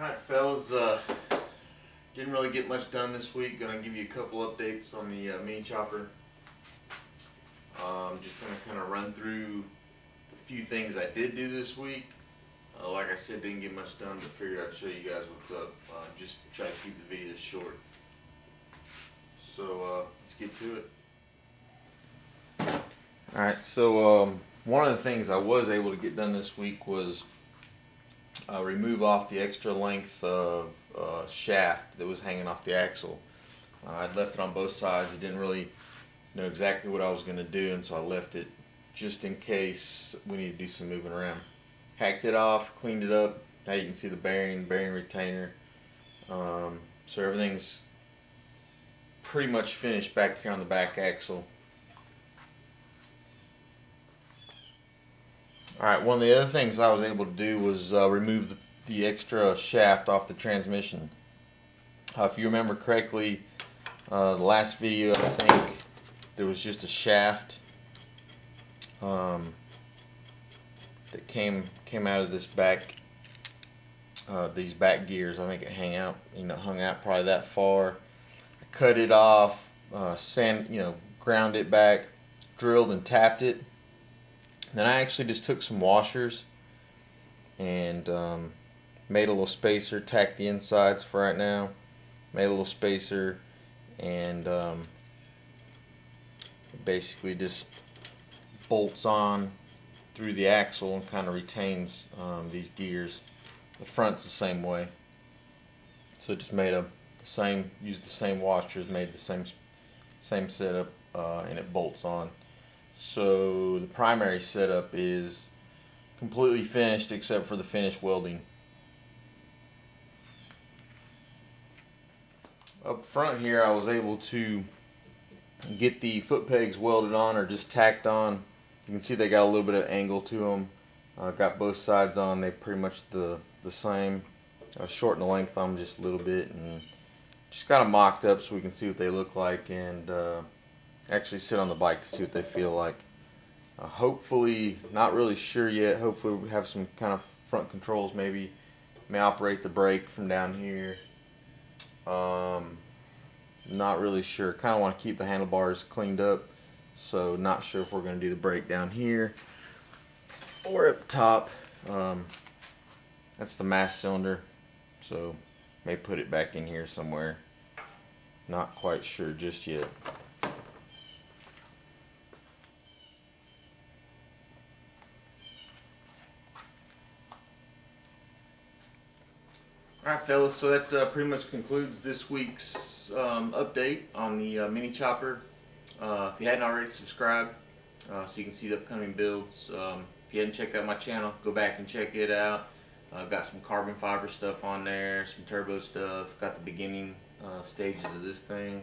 Alright fellas, didn't really get much done this week. Gonna give you a couple updates on the mini chopper. Just gonna kind of run through a few things I did do this week. Like I said, didn't get much done, but figured I'd show you guys what's up. Just try to keep the videos short. So let's get to it. Alright, so one of the things I was able to get done this week was remove off the extra length of shaft that was hanging off the axle. I'd left it on both sides. I didn't really know exactly what I was going to do, and so I left it just in case we need to do some moving around. Hacked it off, cleaned it up. Now you can see the bearing retainer. So everything's pretty much finished back here on the back axle. Alright, one of the other things I was able to do was remove the extra shaft off the transmission. If you remember correctly, the last video, I think there was just a shaft that came out of this back, these back gears. I think it hung out probably that far. I cut it off, ground it back, drilled and tapped it. Then I actually just took some washers and made a little spacer, tacked the insides for right now, made a little spacer, and it basically just bolts on through the axle and kind of retains these gears. The front's the same way. So just made used the same washers, made the same setup, and it bolts on. So the primary setup is completely finished except for the finish welding. Up front here I was able to get the foot pegs welded on or just tacked on. You can see they got a little bit of angle to them. Got both sides on. They pretty much the same. Shortened the length on them just a little bit and just got them mocked up so we can see what they look like and actually sit on the bike to see what they feel like. Hopefully, not really sure yet, hopefully we have some kind of front controls, maybe may operate the brake from down here. Not really sure. Kind of want to keep the handlebars cleaned up, so not sure if we're going to do the brake down here or up top. That's the mass cylinder, so may put it back in here somewhere. Not quite sure just yet. Alright fellas, so that pretty much concludes this week's update on the mini chopper. If you hadn't already, subscribe so you can see the upcoming builds. If you hadn't checked out my channel, go back and check it out. I've got some carbon fiber stuff on there, some turbo stuff, got the beginning stages of this thing.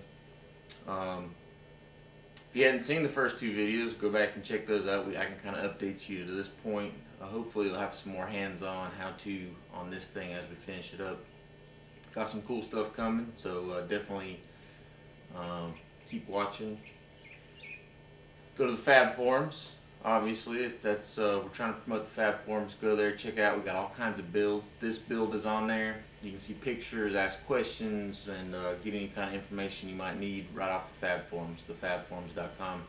If you hadn't seen the first two videos, go back and check those out. I can kind of update you to this point. Hopefully you'll have some more hands-on how-to on this thing as we finish it up. Got some cool stuff coming, so definitely keep watching. Go to the Fab Forums. Obviously, that's we're trying to promote the Fab Forums. Go there, check it out. We got all kinds of builds. This build is on there. You can see pictures, ask questions, and get any kind of information you might need right off the Fab Forums, thefabforums.com.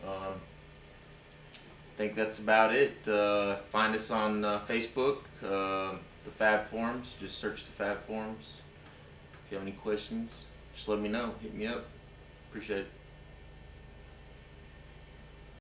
I think that's about it. Find us on Facebook, the Fab Forums. Just search the Fab Forums. If you have any questions, just let me know. Hit me up. Appreciate it.